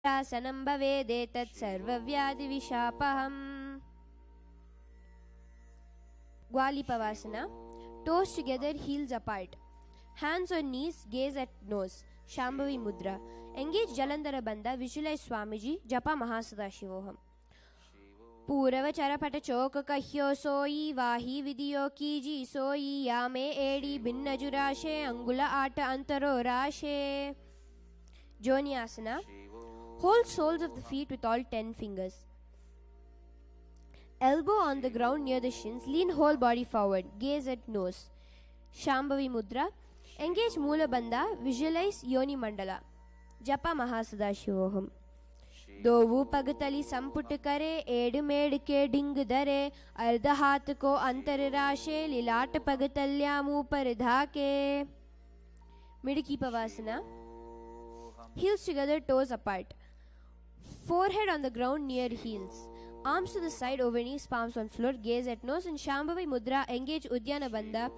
आसनं भवेदेतत् सर्वव्याधिविशापहम्. Gwalipavasana. Toes together, heels apart. Hands on knees, gaze at nose. Shambhavi Mudra. Engage Jalandhara Bandha. Visualize Swamiji. Japa Mahasadashivoham. Purava Charapata Choka Kahyo Soi Vahi Vidiyo Kiji Soi Yame Edi Binnajurashe Angula Ata Antaro Rashe. Joniasana. Hold soles of the feet with all 10 fingers. Elbow on the ground near the shins. Lean whole body forward. Gaze at nose. Shambhavi Mudra. Engage Moola Bandha. Visualize Yoni Mandala. Japa Mahasadashivoham. दोवू पगतली संपुट करे add made के डिंग धरे अर्ध हाथ को अंतर राशे लिलाट पगतल्यामू पर धाके. मिडकी पवासना. Heels together, toes apart. Forehead on the ground near heels. Arms to the side over knees, palms on floor. Gaze at nose. In Shambhavi Mudra, engage Udyana Bandha.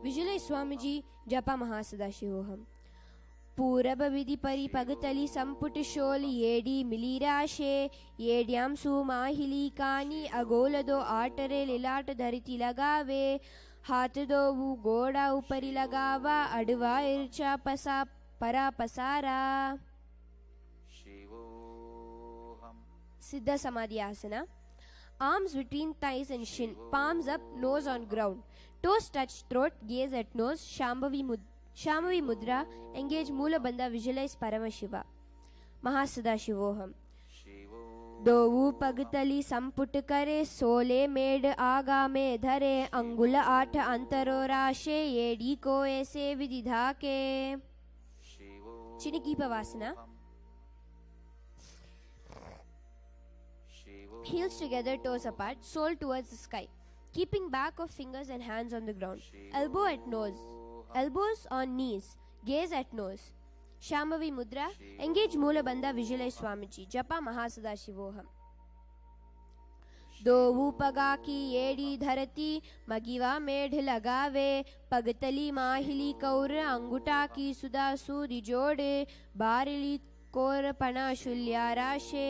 Visualize Swamiji. Japa Mahasadashivoham. पूरब विधि परि पगतली संपुट शोल येडी मिलीराशे येड्याम सुमाहिली कानी अगोल दो आटरे लिलाट धरिति लगावे हाथ दो वो गोड़ा ऊपरी लगावा अडवा इर्चा पसा परा पसारा. सिद्ध समाधि आसना. Arms between thighs and shin, palms up, nose on ground, toes touch throat. Gaze at nose. Shambhavi Mudra. Engage Moola Bandha. Visualize Paramashiva. Mahasadashivoham. दोवू पगतली संपुट करे सोले मेड आगा में धरे अंगुल आठ अंतरो राशे येडी को ऐसे विधि धाके. चिनिकी पवासना. Heels together, toes apart, sole towards the sky. Keeping back of fingers and hands on the ground. Elbow at nose. Elbows on knees. Gaze at nose. Shambhavi Mudra. Engage Moola Bandha. Visualize Swamiji. Japa Mahasadashivoham. दोवू पगा की येडी धरती मगिवा मेढ़ लगावे पगतली माहिली कौर अंगुटा की सुदा सूरी जोड़े बारली core पना शुल्या राशे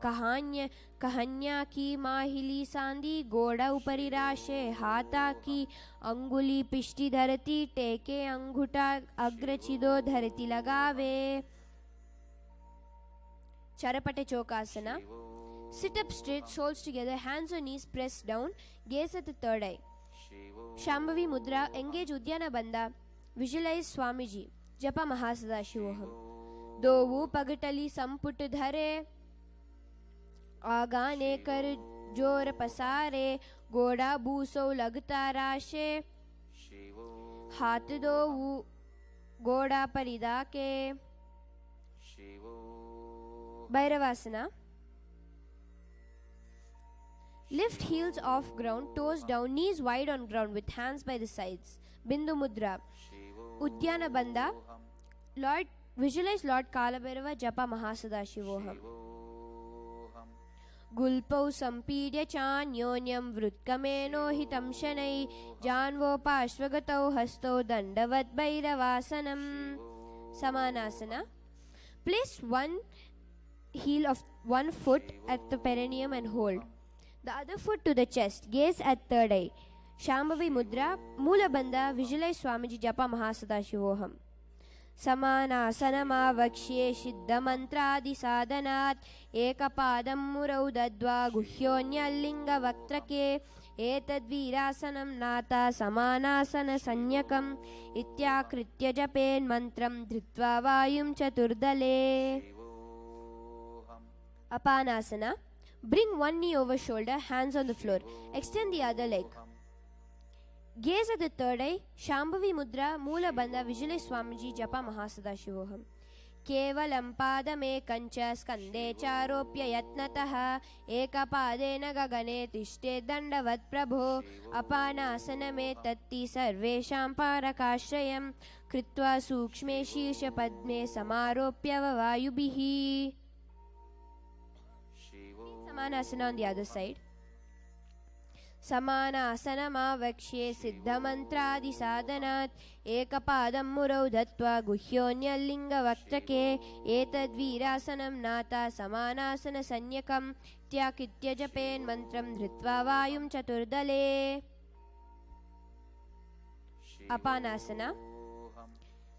कहान्या की माहिली सांदी गोड़ा ऊपरी राशे हाथा की अंगुली पिष्टि धरती टेके अंगुटा अग्रचिदो धरती लगावे. चरपटे चौकासना. Sit up straight, soles together, hands on knees pressed down. Gaze at the third eye. Shambhavi Mudra. Engage Udyana Bandha. Visualize Swamiji. Japa Mahasadashivoham. दोवू पगटली संपुट धरे आगाने कर जोर पसारे गोड़ा बूसो लगता राशे हाथ दोवू गोड़ा परिदा के. भैरवासना. Lift heels off ground, toes down, knees wide on ground with hands by the sides. Bindu Mudra. Udyana Bandha. Lord, visualize Lord Kalabhairava. Japa Mahasadashivoham. Gulpau sampidya chanyonyam vrutkameno hitam shanai janvo pashvagatau hasto dandavat bhairavasanam. Samanasana. Place one heel of one foot at the perineum and hold. The other foot to the chest. Gaze at third eye. Shambhavi Mudra. Moola Bandha. Visualize Swamiji. Japa Mahasadashivoham. समानासनमा वक्ष्ये सिद्धमन्त्रादि साधनात् एकपादं मुरौ दद्वा गुह्योऽन्यलिङ्गवक्त्रके एतद्वीरासनं नाता समानासन संज्ञकम् इत्याकृत्य जपेन्मन्त्रं धृत्वा वायुं चतुर्दले. Apanasana. Bring one knee over shoulder, hands on the floor. Extend the other leg. Gaze at the third eye. Shambhavi Mudra. Moola Bandha. Visualize Swamiji. Japa Mahasadashivoham. केवलं पादमेकञ्च स्कन्धे चारोप्य यत्नतः एकपादेन गगने तिष्ठे दण्डवत् प्रभो अपानासनमेतत्ति सर्वेषां पारकाश्रयं कृत्वा सूक्ष्मे शीर्षपद्मे समारोप्य वायुभिः. Samanasana on the other side. समानासनमावक्ष्ये सिद्धमन्त्रादिसाधनात् एकपादं मुरौ दत्त्वा गुह्योऽन्यलिङ्गवक्त्रके एतद्वीरासनं नाता समानासनसंज्ञकं त्याकृत्य जपेन्मन्त्रं धृत्वा वायुं चतुर्दले। अपानासना.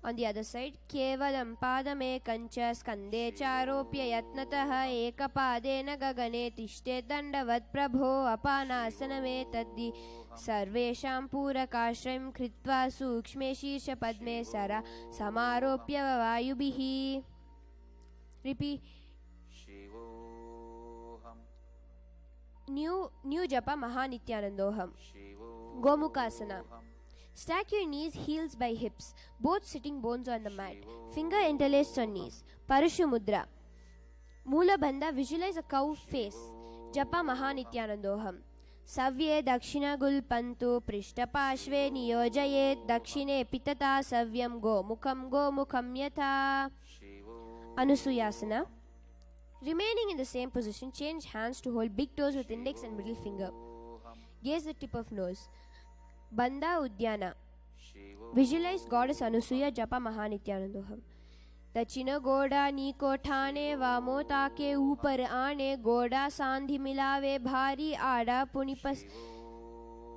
On the other side, केवलं पादमेकञ्च स्कन्धे चारोप्य यत्नतः एकपादेन गगने तिष्ठे दण्डवत् प्रभो। अपानासनमेतद्धि सर्वेषां पूरकाश्रयं कृत्वा सूक्ष्मे शीर्षपद्मे सरा समारोप्य वायुभिः। Repeat. New japa Mahanityanandoham. Gomukasana. Stack your knees, heels by hips, both sitting bones on the mat. Finger interlaced on knees. Parashu Mudra. Mula Bandha, visualize a cow face. Japa Mahanityanandoham. Savye Dakshina Gulpantu Prishtapashve Niyojayet Dakshine Pitata Savyam Gomukam Yatha. Anusuyasana. Remaining in the same position, change hands to hold big toes with index and middle finger. Gaze the tip of nose. Bandha Udyana. Visualize goddess Anusuya Japa Mahanityanandoham. Dachina Goda Niko Thane Vamota ke upar aane Goda Sandhi milave bhari Ada Punipas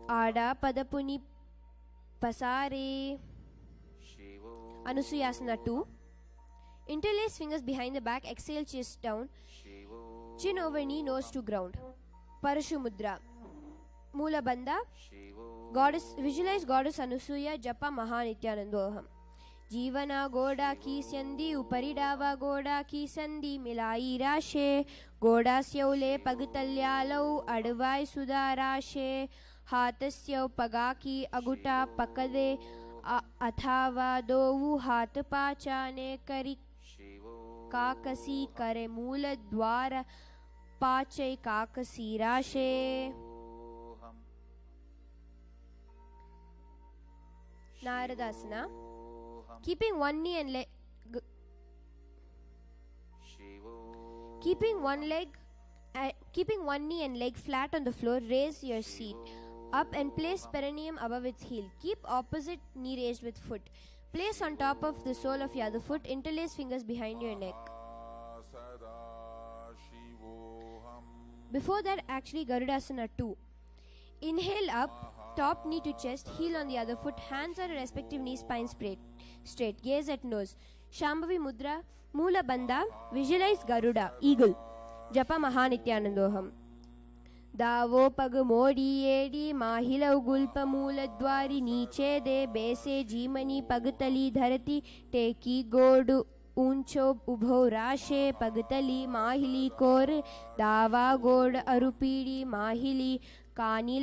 Ada Padapuni Pasare. Anusuyasana 2. Interlace fingers behind the back, exhale chest down, chin over knee, nose to ground. Parashu Mudra. Mula Bandha. Visualize goddess Anusuya Japa Mahanityanandoham. Jivana Goda ki sandhi uparidava Goda ki sandhi milai rashe Goda syaule pagatalyalau advai sudarashe Hatasya pagaki aguta pakade athava dovu hat pachane kari Kakasi kare mula dwara pachai kakasi rashe. Naradasana. Keeping one knee and leg flat on the floor, raise your seat up and place perineum above its heel. Keep opposite knee raised with foot. Place on top of the sole of your other foot. Interlace fingers behind your neck. Before that, actually Garudasana 2. Inhale up, top knee to chest, heel on the other foot, hands on respective knee, spine straight. Gaze at nose. Shambhavi Mudra, Mula Bandha. Visualize Garuda, eagle. Japa Mahanityanandoham. Davo pag modi edi mahila ugulpa mula dwari niche de bese jimani pagatali dharati teki godu uncho ubho rashe pagatali mahili kor dava god arupidi mahili kani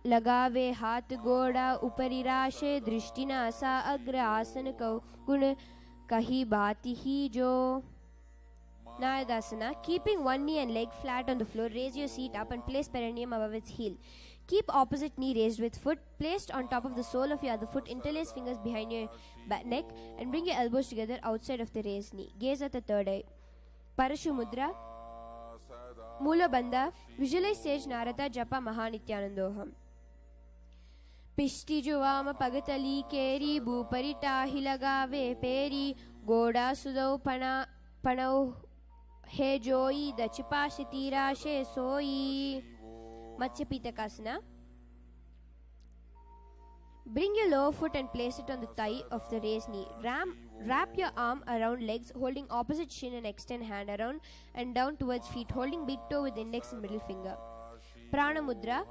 lagave hat goda upari rashe drishtina asa agra asan gun kahi bati hi jo. Naradasana. Keeping one knee and leg flat on the floor, raise your seat up and place perineum above its heel. Keep opposite knee raised with foot placed on top of the sole of your other foot. Interlace fingers behind your neck and bring your elbows together outside of the raised knee. Gaze at the third eye. Parashu Mudra. Mula Bandha. Visualize sage Narada Japa Mahanityanandoham. Pishti Juvama Pagatali Keri Buparita Hilagave Peri Goda Sudau Panau He Joyi Dachipashiti Rashe Soyi. Matsyapitakasana. Bring your lower foot and place it on the thigh of the raised knee. Wrap your arm around legs, holding opposite shin and extend hand around and down towards feet, holding big toe with index and middle finger. Prana Mudra.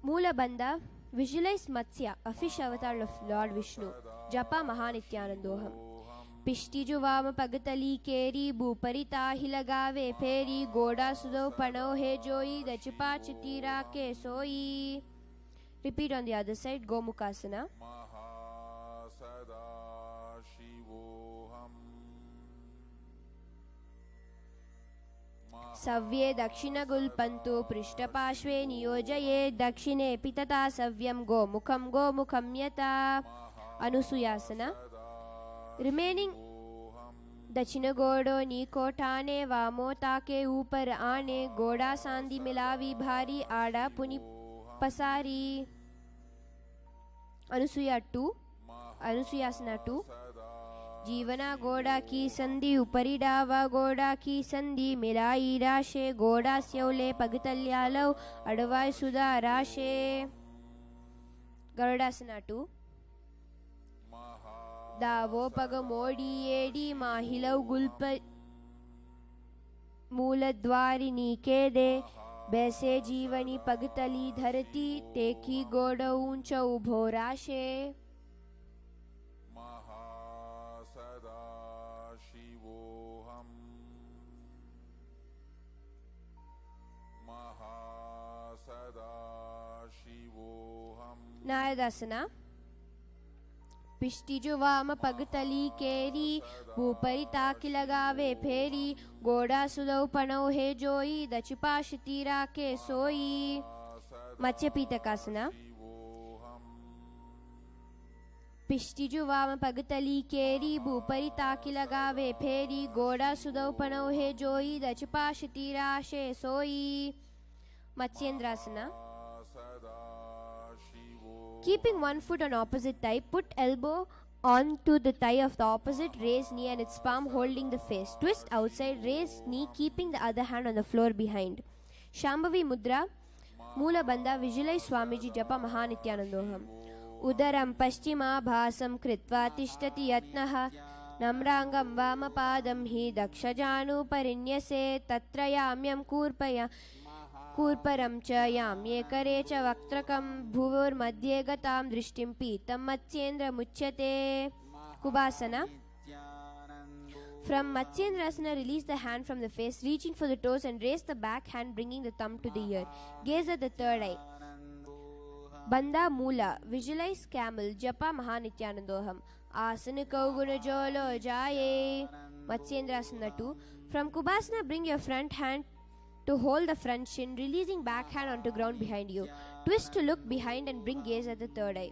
Mula Bandha. Visualize Matsya, a fish avatar of Lord Vishnu. Japa Mahanityanandoham. Pishti Juvama Pagatali Keri Buparita Hilagave Peri Goda Sudau Panau He Joyi Dachipa Chitira Ke Soyi. Repeat on the other side. Gomukasana. Savye Dakshina Gulpantu Prishtapashve Niyojaye Dakshine Pitata Savyam Gomukam Yatha. Anusuyasana. Remaining दक्षिण गोड़ो नीको ठाने वामो ताके ऊपर आने गोड़ा सांदी मिलावी भारी आड़ा पुनि पसारी अनुसूया 2 अनुसूयासना 2 जीवना गोड़ा की संधि उपरी डावा गोड़ा की संधि मिलाई राशे गोड़ा स्यौले पगतल्यालव अडवाय सुधा राशे गरुडासना 2 दावो पग मोड़ी एडी माहिलव गुल्प मूलद्वारिनी के दे बैसे जीवनी पगतली धरती तेकी गोड़ ऊंच उभो राशे नायदासना पिष्टिजु वाम पगतली केरी भूपरि ताकि लगावे फेरी गोड़ा सुदौ पणौ हे जोई दचपाश तीरा के सोई मत्स्य पीतकासना पिष्टिजु वाम पगतली केरी भूपरि ताकि लगावे फेरी गोड़ा सुदौ पणौ हे जोई दचपाश तीरा के सोई मत्स्येंद्रासना Keeping one foot on opposite thigh, put elbow onto the thigh of the opposite, raise knee and its palm holding the face. Twist outside, raise knee, keeping the other hand on the floor behind. Shambhavi Mudra, Moola Bandha, visualize Swamiji Japa Mahanityanandoham. Udaram Paschima Bhasam Kritva Tishtati Yatnaha Namrangam Vamapadam Hi Dakshajanu Parinyase Tatrayamyam Kurpaya कूर्परं च याम्ये करे च वक्त्रकं भुवोर्मध्ये गतां दृष्टिं पीतं मत्स्येन्द्रमुच्यते कुबासना From Matsyendrasana, release the hand from the face, reaching for the toes and raise the back hand, bringing the thumb to the ear. Gaze at the third eye. Bandha Moola, visualize camel, Japa Mahanityanandoham. Asana Kauguna Jolo Jaye. Matsyendrasana 2. From Kubasana, bring your front hand to hold the front shin, releasing back hand onto ground behind you. Twist to look behind and bring gaze at the third eye.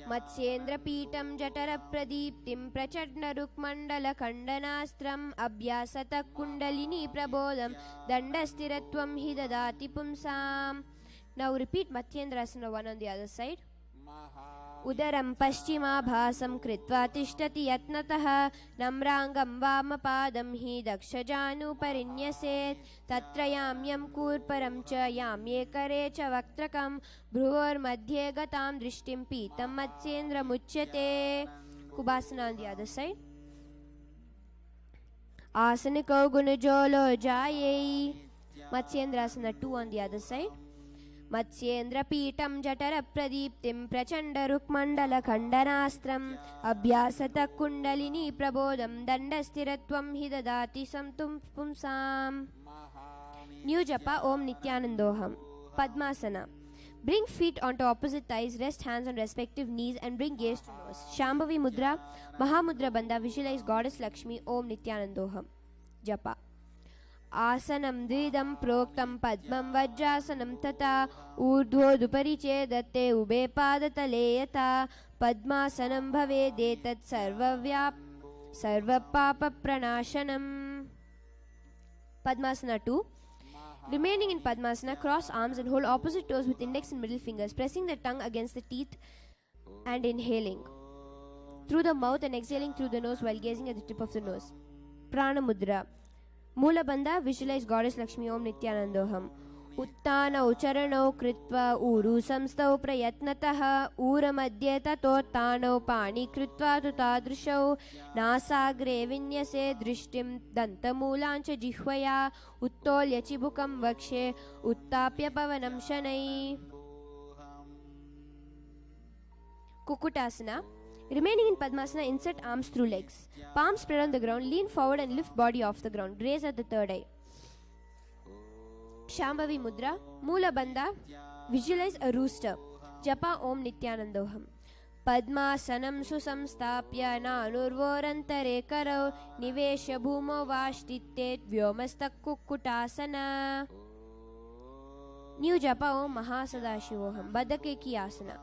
Matsyendra Peetam Jatara Pradiptim Prachadna Rukmandala Khandanastram Abhyasata Kundalini Prabodham Dandastiratvam Hidadati Pumsam. Now repeat Matsyendrasana 1 on the other side. Udaram Paschima Bhasam Kritva Tishtati Yatnataha Namrangam Vamapadam Hi Dakshajanu Parinyaset Tatrayamyam Kurparam Cha Yamye Kare Cha Vaktrakam Bhruvor Madhye Gatam Drishtim Pitam Matsyendra Muchyate. Kubasana on the other side. Asaniko Gunajolo Jaye. Matsyendrasana 2 on the other side. Matsyendra Peetam Jatara Pradiptim Prachanda Rukmandala Khandanastram Abhyasata Kundalini Prabodham Dandastiratvam Hidadati Samtum Pumsam. New Japa Om Nityanandoham. Padmasana. Bring feet onto opposite thighs, rest hands on respective knees and bring gaze to nose. Shambhavi Mudra, Mahamudra Bandha, visualize Goddess Lakshmi. Om Nityanandoham. Japa. आसनं द्विदं प्रोक्तं पद्मं वज्रासनं तथा ऊर्ध्वोदुपरि चेदत्ते उभे पादतले यथा पद्मासनं भवेदेतत् सर्वपापप्रणाशनम्. Padmasana 2. Remaining in Padmasana, cross arms and hold opposite toes with index and middle fingers, pressing the tongue against the teeth and inhaling through the mouth and exhaling through the nose while gazing at the tip of the nose. Prana Mudra. Moola Bandha, visualize Goddess Lakshmi. Om Nityanandoham. Uttana Ucharanau Kritva Uru Samstau Prayatnataha Ura Madhye Tatottanau Pani Kritva Tutadrishau Nasagre Vinyase Drishtim Dantamulancha Jihvaya Uttolya Chibukam Vakshe Uttapya Pavanam Shanai. Kukutasana. Remaining in Padmasana, insert arms through legs. Palms spread on the ground, lean forward and lift body off the ground. Raise at the third eye. Shambhavi Mudra, Moola Bandha, visualize a rooster. Japa Om Nityanandoham. Padmasanam susamstapya nanurvorantare karau nivesha bhumo vashtittet vyomastak kukkutasana. New Japa Om Mahasadashivoham. Badakeki Asana.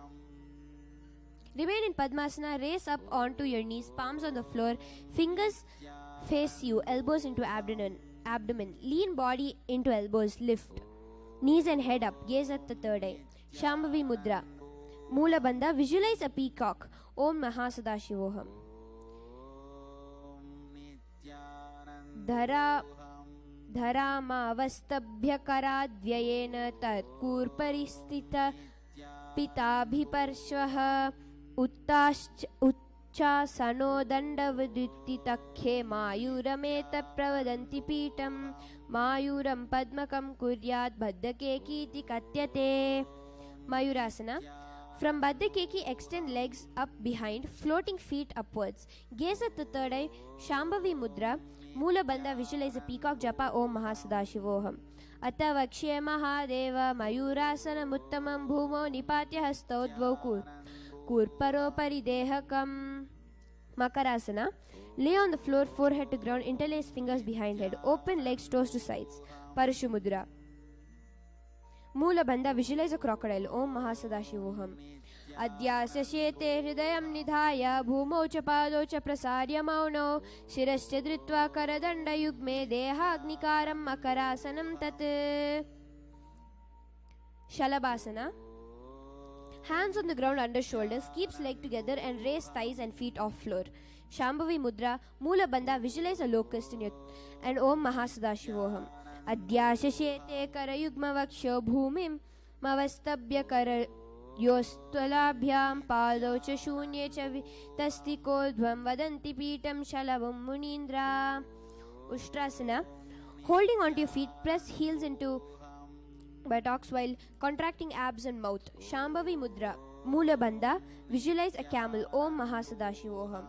Remain in Padmasana, raise up onto your knees, palms on the floor, fingers face you, elbows into abdomen. Lean body into elbows, lift. Knees and head up, gaze at the third eye. Shambhavi Mudra. Moola Bandha, visualize a peacock. Om Mahasadashivoham. धरामावस्तभ्यकराद्व्ययेन तत्कूर्परिस्थित पिताभिपर्श्वः उच्चासनो दण्डवदुत्थितखे मायूरमेत प्रवदन्ति पीठं मायूरं पद्मकं कुर्यात् बद्धकेकीति कथ्यते. Mayurasana. From Baddha Keki, extend legs up behind, floating feet upwards. Gaze at the third eye. Shambhavi Mudra. Moola Bandha, visualize a peacock. Japa Om Mahasadashivoham. Atavakshe Mahadeva Mayurasanam Uttamam Bhumo Nipatya Hastau Dvau Kurparo Paridehakam. Makarasana. Lay on the floor, forehead to ground, interlace fingers behind head. Open legs, toes to sides. Parashu Mudra. Moola Bandha, visualize a crocodile. Om Mahasadashivoham. Adyasya shete hridayam nidhaya bhumau cha pado cha prasarya mauno shirascha dritva karadanda yugme deha agnikaram makarasanam tat. Shalabhasana. Hands on the ground under shoulders, keeps leg together and raise thighs and feet off floor. Shambhavi Mudra. Moola Bandha, visualize a locust in your and Om Mahasadashivoham. Adyashashete karayugmavaksho bhumim mavastabhya karayostvalabhyam pado cha shunye cha vitastikodhvam vadanti pitam shalavam munindra. Ushtrasana. Holding onto your feet, press heels into buttocks while contracting abs and mouth. Shambhavi Mudra. Moola Bandha, visualize a camel. Om Mahasadashivoham.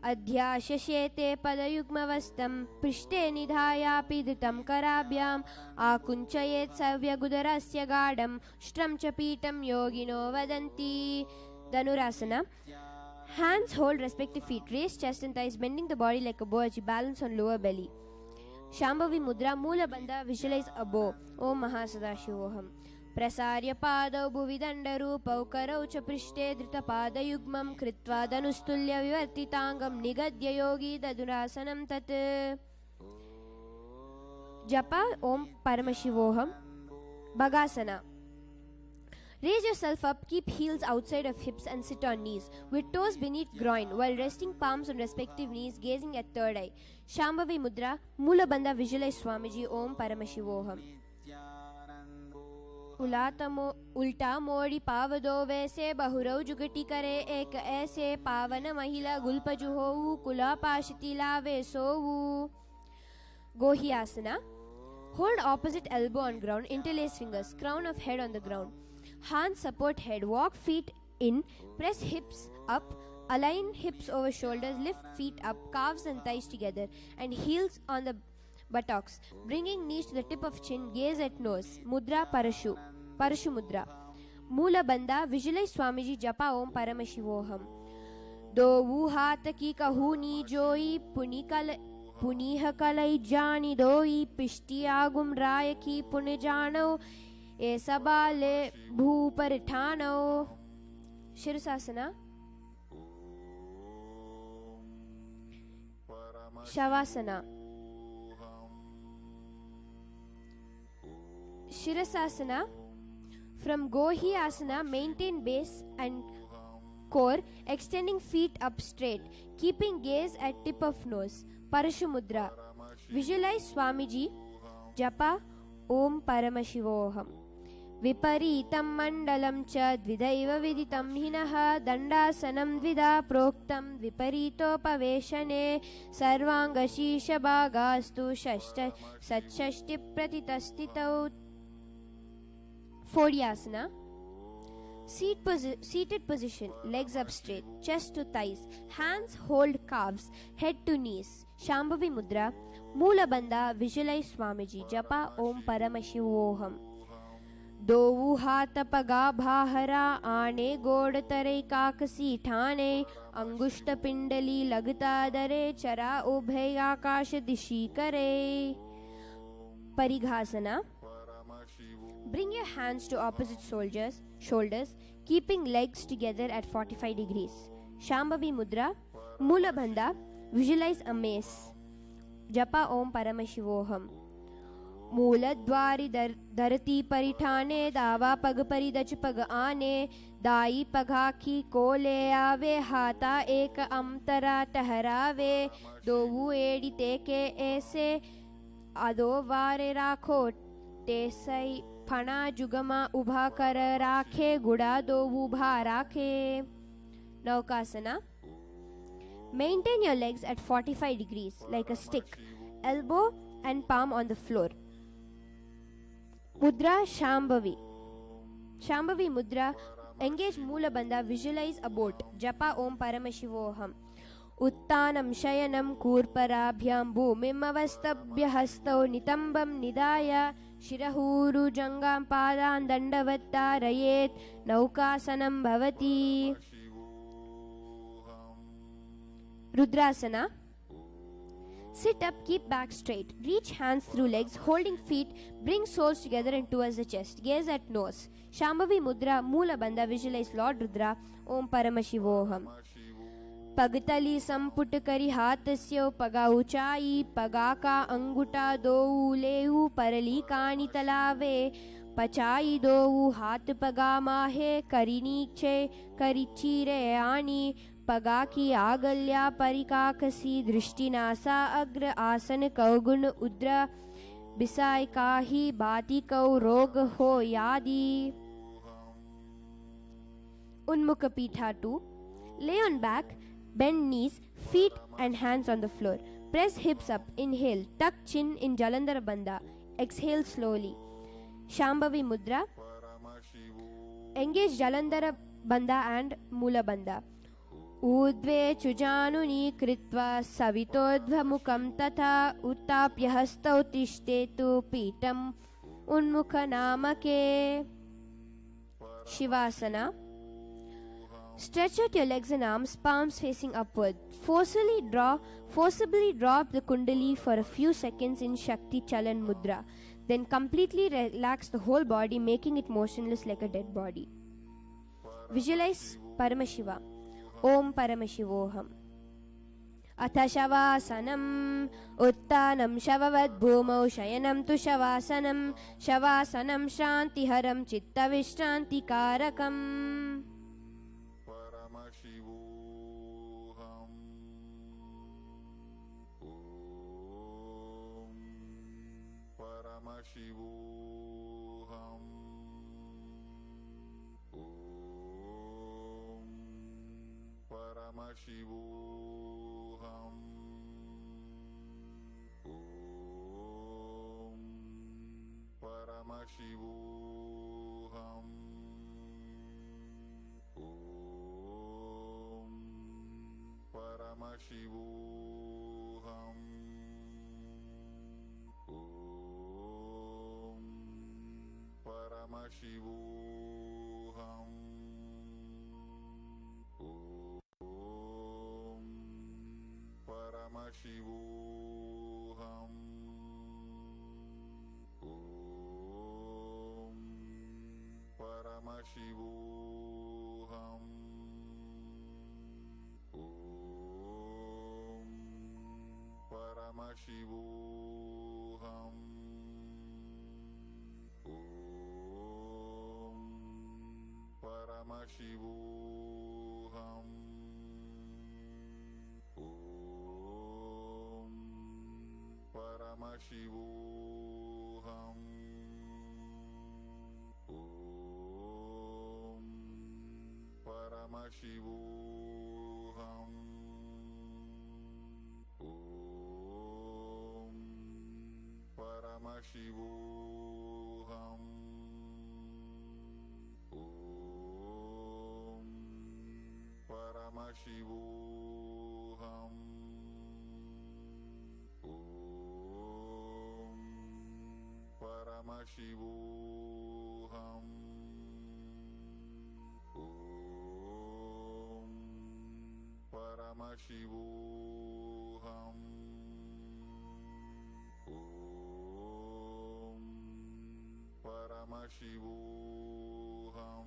Adhyashashete padayugmavastam prishte nidhayapi dhitam karabhyam akunchayet savyagudarasya gadam shtram chapitam yogino vadanti. Dhanurasana. Hands hold respective feet, raise chest and thighs, bending the body like a bow as you balance on lower belly. Shambhavi Mudra. Moola Bandha, visualize a bow. Om Mahasadashivoham. Prasarya padau bhuvidandharupau karau cha prishte dhritapādayugmam kritva dhanustulya vivartitangam nigadya yogi dadurasanam tat. Japa Om Paramashivoham. Bhagasana. Raise yourself up, keep heels outside of hips and sit on knees, with toes beneath groin, while resting palms on respective knees, gazing at third eye. Shambhavi Mudra. Moola Bandha, visualize Swamiji. Om Paramashivoham. उल्टा मोड़ी पावदो वैसे बहुरव जुगटी करे एक ऐसे पावन महिला गुलपजु होऊ कुला पाशति लावे सोऊ. Gohyasana. Hold opposite elbow on ground, interlace fingers, crown of head on the ground. Hands support head, walk feet in, press hips up, align hips over shoulders, lift feet up, calves and thighs together, and heels on the buttocks, bringing knees to the tip of chin, gaze at nose. Mudra Parashu. Parashu Mudra. Moola Bandha, visualize Swamiji. Japa Om Paramashivoham. Do vuhata ki kahuni joi puniha kalai jani doi pishti agum raya ki punijano e sabale bhu paritano. Shirasasana. Shavasana. Shirasasana. From Gohyasana, maintain base and core, extending feet up straight, keeping gaze at tip of nose. Parashu Mudra. Visualize Swamiji. Japa Om Paramashivoham. Viparitam mandalam cha dvidaiva viditam hinaha dandasanam dvida proktam viparitopaveshane sarvanga shisha bhagastu shashta satshashti pratitastitau. Phodyasana. Seated position, legs up straight, chest to thighs, hands hold calves, head to knees. Shambhavi Mudra. Moola Bandha, visualize Swamiji. Japa Om Paramashivoham. Dovu hata paga bhahara ane godatare kakasi thane angushta pindali lagta dare chara ubhay akasha dishi kare. Parighasana. Bring your hands to opposite shoulders, keeping legs together at 45 degrees. Shambhavi Mudra, Mula Bandha, visualize a mace. Japa Om Paramashivoham. मूलद्वारि धरती परिठाने दावा पग परिदच पग आने दाई पघाखी कोले आवे हाथा एक अमतरा ठहरावे दोवु एड़ी तेके ऐसे आदो वारे राखो टेसई फणा जुगमा उभा कर राखे गुड़ा दोवु भा राखे. Naukasana. Maintain your legs at 45 degrees like a stick, elbow and palm on the floor. Mudra Shambhavi. Shambhavi Mudra. Engage Mula Bandha. Visualize a boat. Japa Om Paramashivoham. Uttanam Shayanam Kurparabhyam Bhumim Avastabhya Hastau Nitambam Nidaya Shirahuru Jangam Padan Dandavattarayet Naukasanam Bhavati. Rudrasana. Sit up, keep back straight. Reach hands through legs, holding feet. Bring soles together and towards the chest. Gaze at nose. Shambhavi Mudra, Mula Bandha. Visualize Lord Rudra. Om Paramashivoham. Pagatali Samput Kari Hatasyo Paga Uchai Pagaka Anguta Dou Leu Parali Kani Talave Pachai Dou Hat Pagamahe Kariniche Karichire Ani पगा की आगल्या परिकाकसी दृष्टिनासा अग्र आसन कौगुण उद्र बिसाय काही बाती कौ रोग हो यादि. Unmukha Pitha 2. Lay on back, bend knees, feet and hands on the floor. Press hips up. Inhale, tuck chin in Jalandhara Bandha. Exhale slowly. Shambhavi Mudra. Engage Jalandhara Bandha and Mula Bandha. ऊर्ध्वे चुजानुनी कृत्वा सवितोध्वमुखं तथा उत्ताप्य हस्तौ तिष्ठेतु पीठम् उन्मुखनामके. Shivasana. Stretch out your legs and arms, palms facing upward. Forcibly draw up the kundali for a few seconds in Shakti Chalan Mudra. Then completely relax the whole body, making it motionless like a dead body. Visualize Paramashiva. Om Paramashivoham. Atha Shavasanam. Uttanam Shavavad Bhumau Shayanam Tu Shavasanam. Shavasanam Shantiharam Chitta Vishranti Karakam. Paramashivoham. Paramashivoham. Paramashivoham. Paramashivoham. Paramashivoham. Paramashivoham. Paramashivoham. Paramashivoham. Paramashivoham. Paramashivoham. Paramashivoham. Paramashivoham. Paramashivoham. Paramashivoham. Paramashivoham.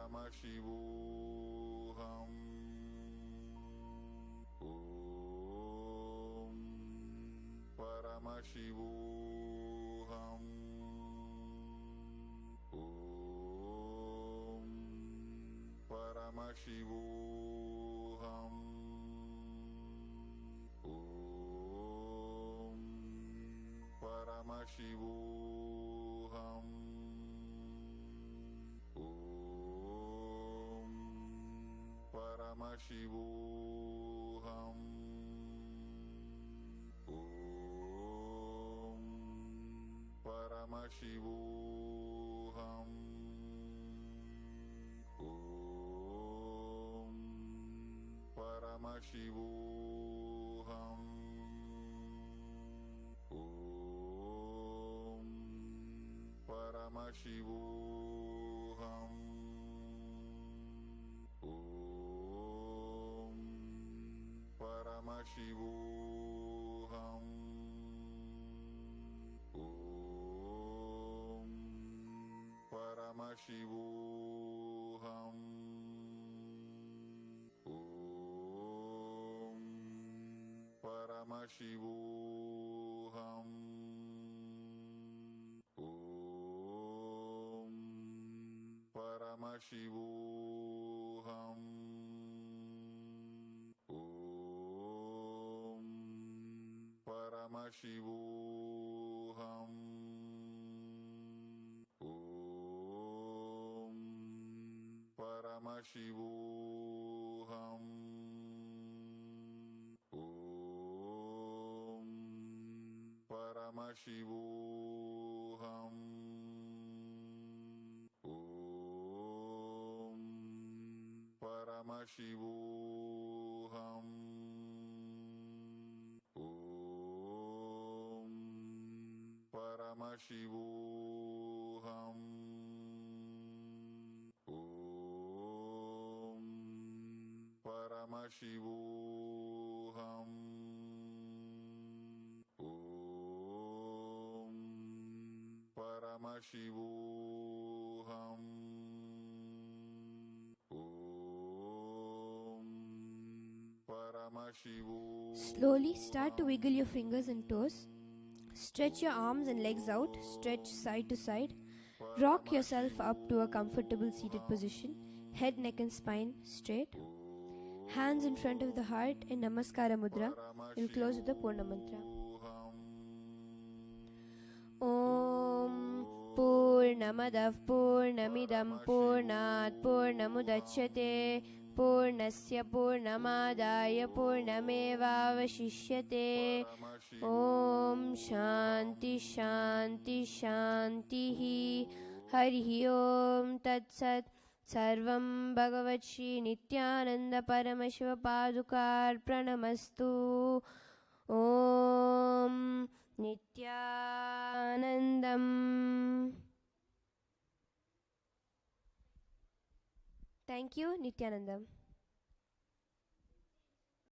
Paramashivoham. Om Paramashivoham. Om Paramashivoham. Om Paramashivoham. Om Paramashivoham. Om Paramashivoham. Om Paramashivoham. Om Paramashivoham. Om Paramashivoham. Om Paramashivoham. Om Paramashivoham. Om Paramashivoham. Om Paramashivoham. Om Paramashivoham. Om Paramashivoham. Om Paramashivoham. Om Paramashivoham. Om Paramashivoham. Om Paramashivoham. Om Paramashivoham. Slowly start to wiggle your fingers and toes. Stretch your arms and legs out. Stretch side to side. Rock yourself up to a comfortable seated position. Head, neck and spine straight. Hands in front of the heart in Namaskara Mudra. We'll close with the Purna Mantra. Om Purnamadav Purnamidam Purnat Purnamudachyate Purnasya Purnamadaya Purnamevavashishyate. Om Shanti Shanti Shanti Harihi Om Tat Sat. Sarvam Bhagavat Shri Nityananda Paramashiva Padukar Pranamastu. Om Nityanandam. Thank you, Nityanandam.